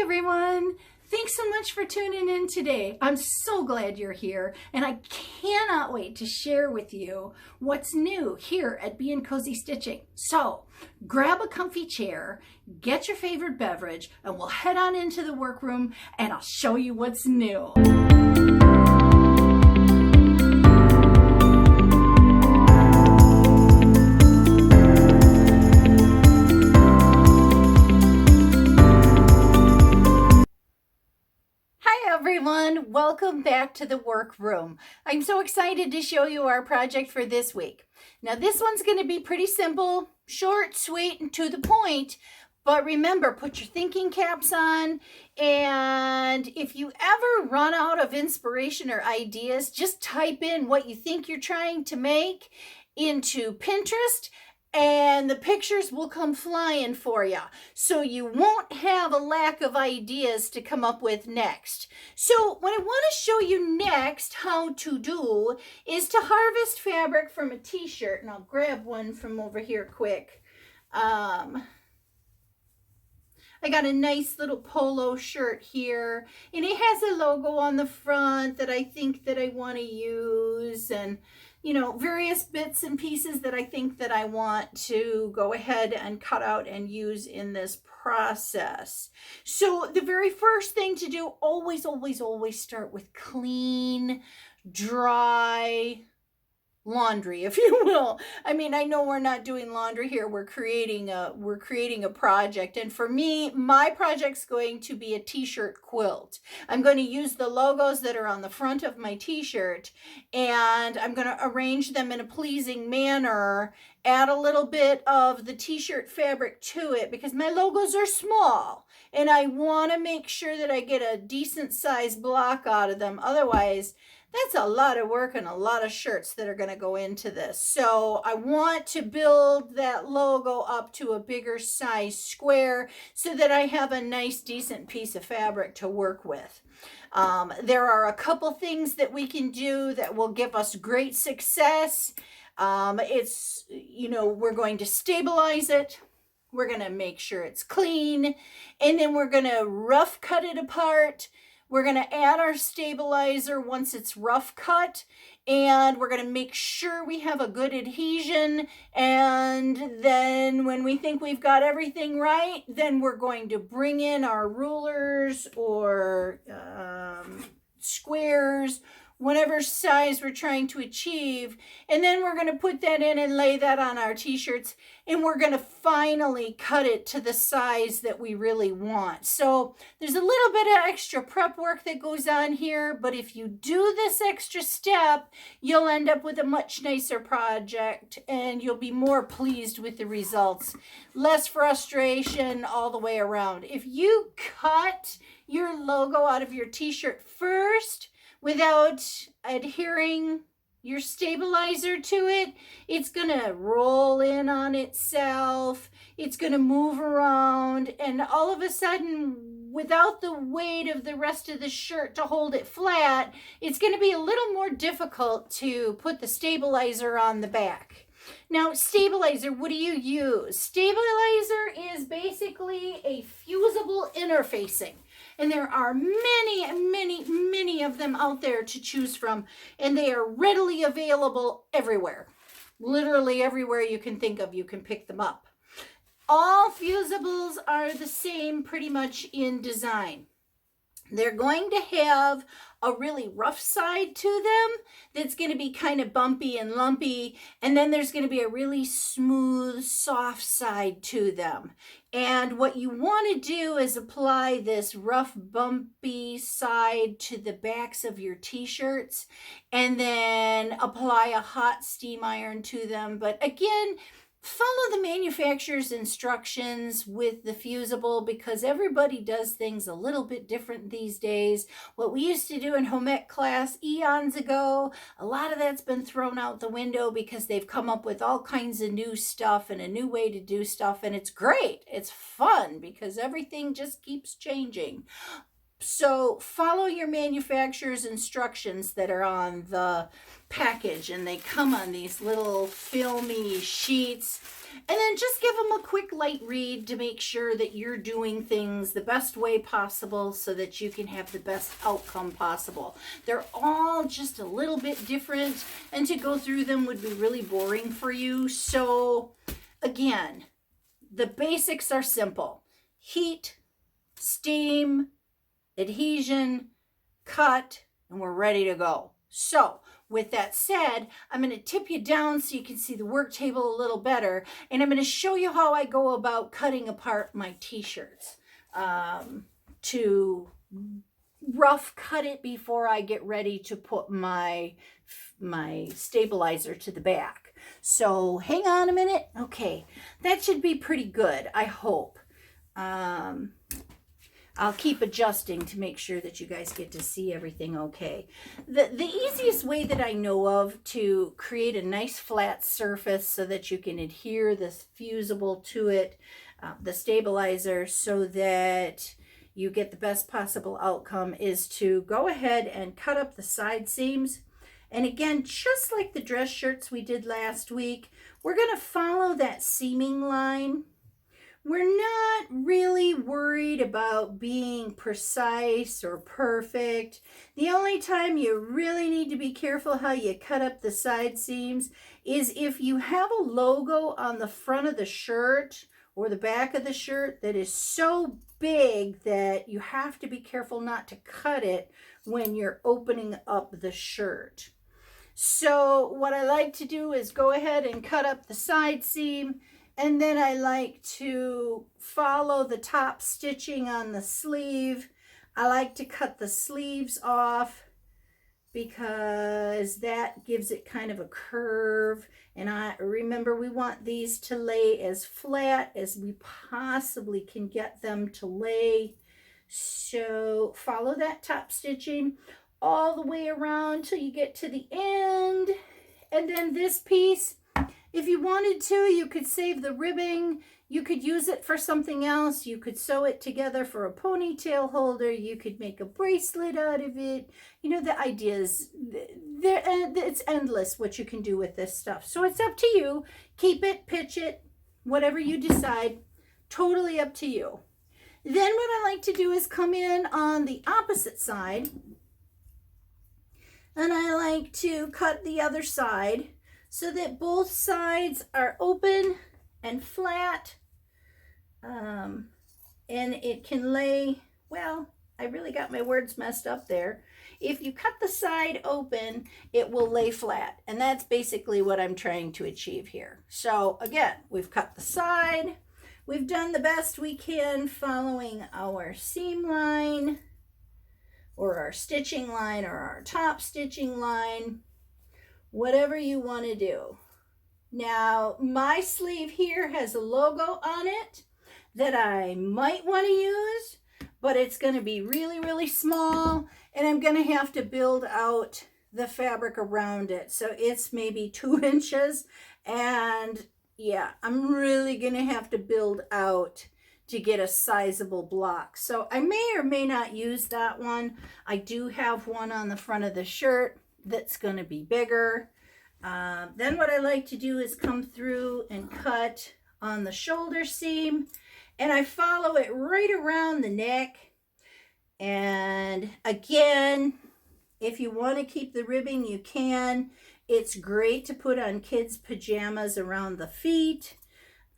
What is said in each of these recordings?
everyone. Thanks so much for tuning in today. I'm so glad you're here, and I cannot wait to share with you what's new here at Beein Cozy Stitching. So grab a comfy chair, get your favorite beverage, and we'll head on into the workroom and I'll show you what's new. Everyone, welcome back to the workroom. I'm so excited to show you our project for this week. Now this one's going to be pretty simple, short, sweet, and to the point, but remember, put your thinking caps on, and if you ever run out of inspiration or ideas, just type in what you think you're trying to make into Pinterest, and the pictures will come flying for you. So you won't have a lack of ideas to come up with next. So what I want to show you next how to do is to harvest fabric from a t-shirt. And I'll grab one from over here quick. I got a nice little polo shirt here, and it has a logo on the front that I think that I want to use, and you know, various bits and pieces that I think that I want to go ahead and cut out and use in this process. So the very first thing to do, always start with clean, dry laundry, if you will. I mean, I know we're not doing laundry here. We're creating a project, and for me, my project's going to be a t-shirt quilt. I'm going to use the logos that are on the front of my t-shirt, and I'm going to arrange them in a pleasing manner, add a little bit of the t-shirt fabric to it because my logos are small and I want to make sure that I get a decent size block out of them. Otherwise, that's a lot of work and a lot of shirts that are going to go into this. So I want to build that logo up to a bigger size square so that I have a nice, decent piece of fabric to work with. There are a couple things that we can do that will give us great success. It's, you know, we're going to stabilize it. We're going to make sure it's clean. And then we're going to rough cut it apart. We're going to add our stabilizer once it's rough cut, and we're going to make sure we have a good adhesion. And then when we think we've got everything right, then we're going to bring in our rulers or squares, whatever size we're trying to achieve. And then we're going to put that in and lay that on our t-shirts, and we're going to finally cut it to the size that we really want. So there's a little bit of extra prep work that goes on here, but if you do this extra step, you'll end up with a much nicer project and you'll be more pleased with the results. Less frustration all the way around. If you cut your logo out of your t-shirt first, without adhering your stabilizer to it, it's going to roll in on itself. It's going to move around, and all of a sudden, without the weight of the rest of the shirt to hold it flat, it's going to be a little more difficult to put the stabilizer on the back. Now, stabilizer, what do you use? Stabilizer is basically a fusible interfacing. And there are many of them out there to choose from. And they are readily available everywhere. Literally everywhere you can think of, you can pick them up. All fusibles are the same pretty much in design. They're going to have a really rough side to them that's going to be kind of bumpy and lumpy, and then there's going to be a really smooth, soft side to them. And what you want to do is apply this rough, bumpy side to the backs of your t-shirts, and then apply a hot steam iron to them. But again, follow the manufacturer's instructions with the fusible because everybody does things a little bit different these days. What we used to do in home ec class eons ago, a lot of that's been thrown out the window because they've come up with all kinds of new stuff and a new way to do stuff, and it's great. It's fun because everything just keeps changing. So follow your manufacturer's instructions that are on the package, and they come on these little filmy sheets. And then just give them a quick light read to make sure that you're doing things the best way possible so that you can have the best outcome possible. They're all just a little bit different, and to go through them would be really boring for you. So again, the basics are simple: heat, steam, adhesion, cut, and we're ready to go. So with that said, I'm going to tip you down so you can see the work table a little better, and I'm going to show you how I go about cutting apart my t-shirts to rough cut it before I get ready to put my stabilizer to the back. So hang on a minute. Okay, that should be pretty good, I hope. I'll keep adjusting to make sure that you guys get to see everything okay. The easiest way that I know of to create a nice flat surface so that you can adhere this fusible to it, the stabilizer, so that you get the best possible outcome, is to go ahead and cut up the side seams. And again, just like the dress shirts we did last week, we're going to follow that seaming line. We're not really worried about being precise or perfect. The only time you really need to be careful how you cut up the side seams is if you have a logo on the front of the shirt or the back of the shirt that is so big that you have to be careful not to cut it when you're opening up the shirt. So what I like to do is go ahead and cut up the side seam. And then I like to follow the top stitching on the sleeve. I like to cut the sleeves off because that gives it kind of a curve. And I remember we want these to lay as flat as we possibly can get them to lay. So follow that top stitching all the way around till you get to the end. And then this piece, if you wanted to, you could save the ribbing. You could use it for something else. You could sew it together for a ponytail holder. You could make a bracelet out of it. You know, the ideas, it's endless what you can do with this stuff. So it's up to you. Keep it, pitch it, whatever you decide. Totally up to you. Then what I like to do is come in on the opposite side. And I like to cut the other side so that both sides are open and flat, and it can lay, well, I really got my words messed up there. If you cut the side open, it will lay flat, and that's basically what I'm trying to achieve here. So again, we've cut the side, we've done the best we can following our seam line, or our stitching line, or our top stitching line, whatever you want to do. Now, my sleeve here has a logo on it that I might want to use, but it's going to be really, really small, and I'm going to have to build out the fabric around it. So it's maybe 2 inches, and yeah, I'm really going to have to build out to get a sizable block. So I may or may not use that one. I do have one on the front of the shirt that's going to be bigger. Then what I like to do is come through and cut on the shoulder seam, and I follow it right around the neck. And again, if you want to keep the ribbing, you can. It's great to put on kids' pajamas around the feet.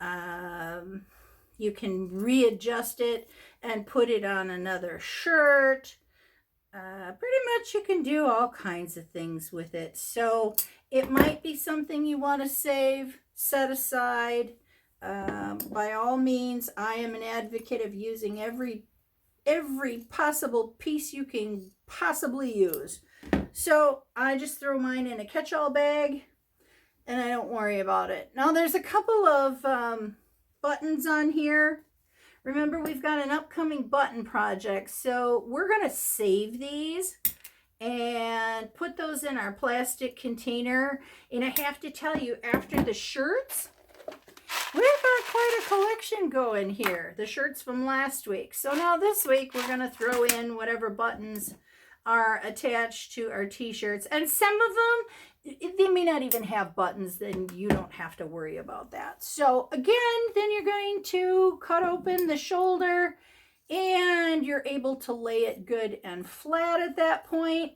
You can readjust it and put it on another shirt. Pretty much you can do all kinds of things with it. So it might be something you want to save, set aside. By all means, I am an advocate of using every possible piece you can possibly use. So I just throw mine in a catch-all bag and I don't worry about it. Now there's a couple of buttons on here. Remember, we've got an upcoming button project, so we're going to save these and put those in our plastic container. And I have to tell you, after the shirts, we've got quite a collection going here. The shirts from last week. So now this week we're going to throw in whatever buttons are attached to our t-shirts. And some of them, they may not even have buttons, then you don't have to worry about that. So again, then you're going to cut open the shoulder and you're able to lay it good and flat at that point.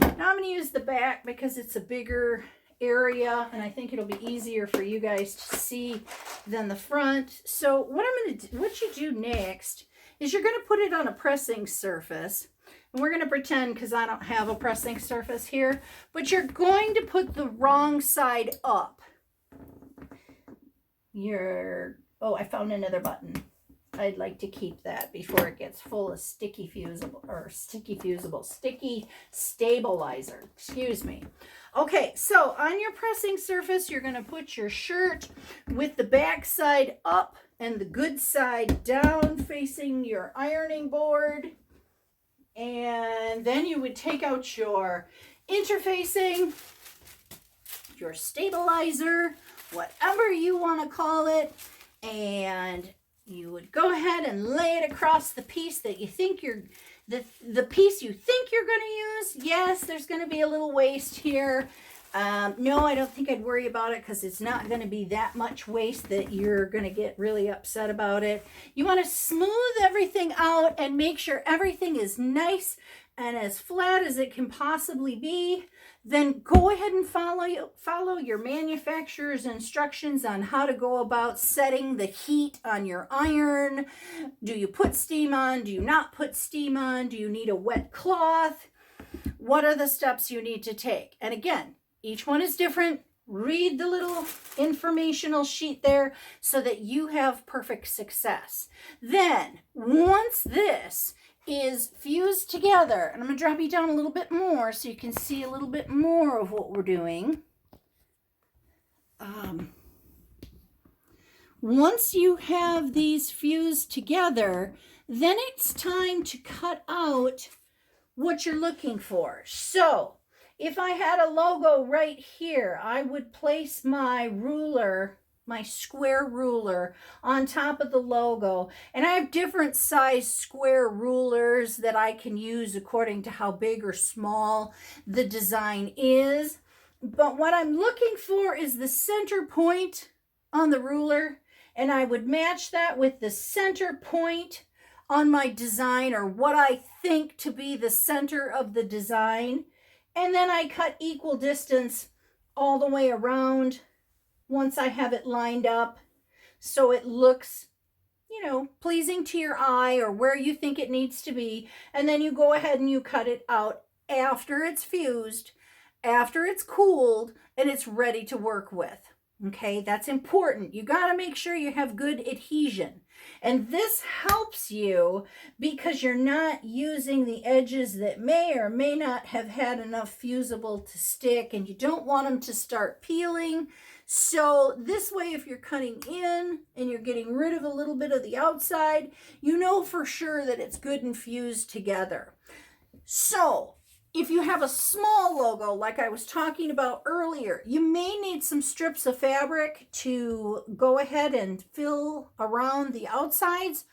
Now I'm going to use the back because it's a bigger area and I think it'll be easier for you guys to see than the front. So what you do next is you're going to put it on a pressing surface. And we're going to pretend, because I don't have a pressing surface here, but you're going to put the wrong side up. Oh, I found another button. I'd like to keep that before it gets full of sticky stabilizer. Excuse me. Okay, so on your pressing surface, you're going to put your shirt with the back side up and the good side down facing your ironing board. And then you would take out your interfacing, your stabilizer, whatever you want to call it, and you would go ahead and lay it across the piece that you think the piece you think you're going to use. Yes, there's going to be a little waste here. No, I don't think I'd worry about it because it's not going to be that much waste that you're going to get really upset about it. You want to smooth everything out and make sure everything is nice and as flat as it can possibly be. Then go ahead and follow your manufacturer's instructions on how to go about setting the heat on your iron. Do you put steam on? Do you not put steam on? Do you need a wet cloth? What are the steps you need to take? And again, each one is different. Read the little informational sheet there so that you have perfect success. Then, once this is fused together, and I'm going to drop you down a little bit more so you can see a little bit more of what we're doing. Once you have these fused together, then it's time to cut out what you're looking for. So, if I had a logo right here, I would place my ruler, my square ruler, on top of the logo. And I have different size square rulers that I can use according to how big or small the design is. But what I'm looking for is the center point on the ruler. And I would match that with the center point on my design, or what I think to be the center of the design. And then I cut equal distance all the way around once I have it lined up so it looks, pleasing to your eye or where you think it needs to be. And then you go ahead and you cut it out after it's fused, after it's cooled, and it's ready to work with. Okay, that's important. You got to make sure you have good adhesion. And this helps you because you're not using the edges that may or may not have had enough fusible to stick, and you don't want them to start peeling. So this way, if you're cutting in and you're getting rid of a little bit of the outside, you know for sure that it's good and fused together. So if you have a small logo, like I was talking about earlier, you may need some strips of fabric to go ahead and fill around the outsides.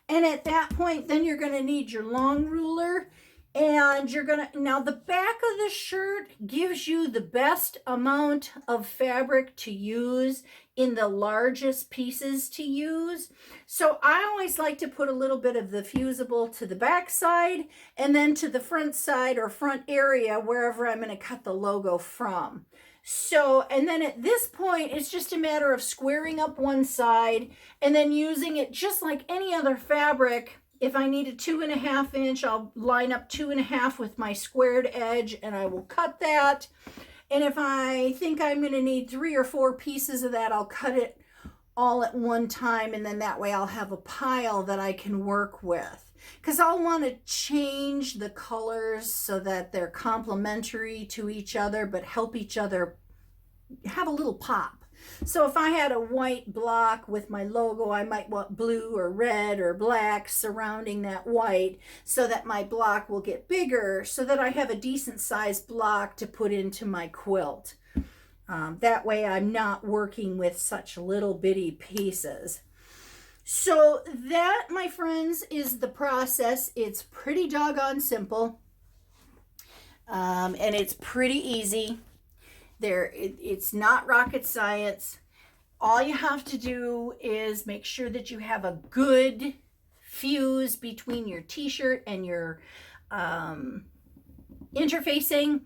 And at that point, then you're going to need your long ruler. And now the back of the shirt gives you the best amount of fabric to use in the largest pieces to use. So I always like to put a little bit of the fusible to the back side and then to the front side or front area wherever I'm going to cut the logo from. So, and then at this point, it's just a matter of squaring up one side and then using it just like any other fabric. If I need a 2.5 inch, I'll line up 2.5 with my squared edge and I will cut that. And if I think I'm going to need 3 or 4 pieces of that, I'll cut it all at one time. And then that way I'll have a pile that I can work with. Because I'll want to change the colors so that they're complementary to each other, but help each other have a little pop. So if I had a white block with my logo, I might want blue or red or black surrounding that white so that my block will get bigger so that I have a decent sized block to put into my quilt. That way I'm not working with such little bitty pieces. So that, my friends, is the process. It's pretty doggone simple. And it's pretty easy. It's not rocket science. All you have to do is make sure that you have a good fuse between your t-shirt and your interfacing,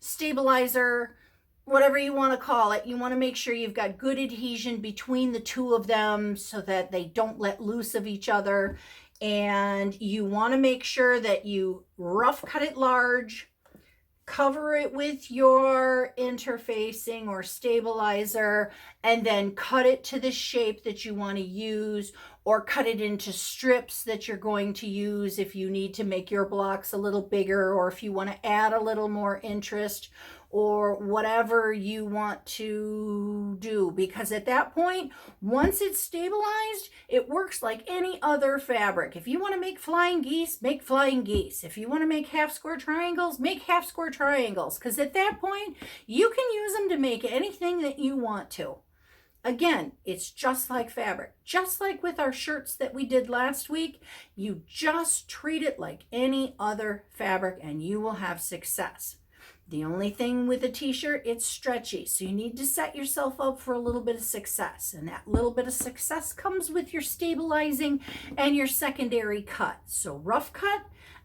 stabilizer, whatever you want to call it. You want to make sure you've got good adhesion between the two of them so that they don't let loose of each other. And you want to make sure that you rough cut it large, cover it with your interfacing or stabilizer, and then cut it to the shape that you want to use, or cut it into strips that you're going to use if you need to make your blocks a little bigger, or if you want to add a little more interest, or whatever you want to do. Because at that point, once it's stabilized, it works like any other fabric. If you want to make flying geese, make flying geese. If you want to make half square triangles, make half square triangles. Because at that point, you can use them to make anything that you want to. Again, it's just like fabric. Just like with our shirts that we did last week, you just treat it like any other fabric and you will have success. The only thing with a t-shirt, it's stretchy. So you need to set yourself up for a little bit of success. And that little bit of success comes with your stabilizing and your secondary cut. So rough cut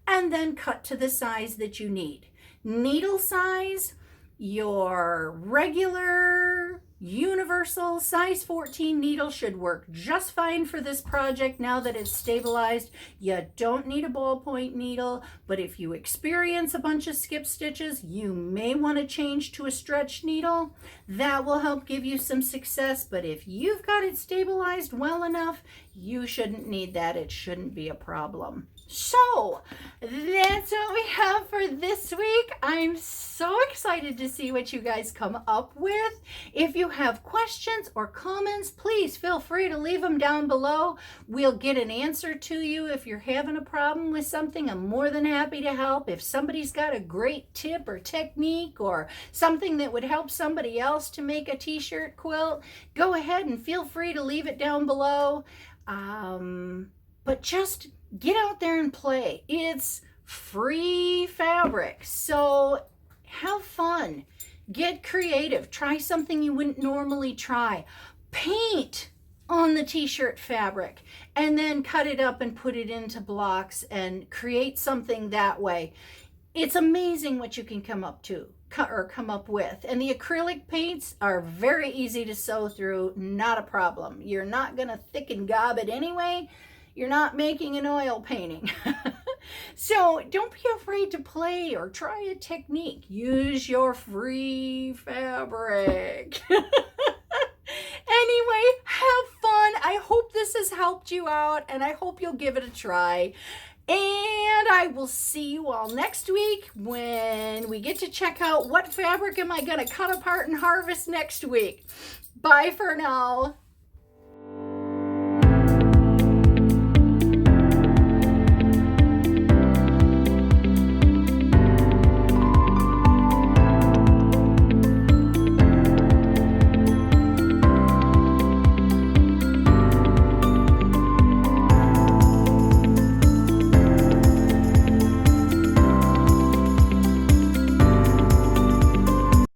and then cut to the size that you need. Needle size, your regular universal size 14 needle should work just fine for this project now that it's stabilized. You don't need a ballpoint needle, but if you experience a bunch of skip stitches, you may want to change to a stretch needle. That will help give you some success, but if you've got it stabilized well enough, you shouldn't need that. It shouldn't be a problem. So that's what we have for this week. I'm so excited to see what you guys come up with. If you have questions or comments, please feel free to leave them down below. We'll get an answer to you. If you're having a problem with something, I'm more than happy to help. If somebody's got a great tip or technique or something that would help somebody else to make a t-shirt quilt, go ahead and feel free to leave it down below. But just get out there and play. It's free fabric, so have fun. Get creative. Try something you wouldn't normally try. Paint on the t-shirt fabric and then cut it up and put it into blocks and create something that way. It's amazing what you can come up with. And the acrylic paints are very easy to sew through, not a problem. You're not going to thick and gob it anyway. You're not making an oil painting. So don't be afraid to play or try a technique. Use your free fabric. Anyway, have fun. I hope this has helped you out and I hope you'll give it a try. And I will see you all next week when we get to check out what fabric am I going to cut apart and harvest next week. Bye for now.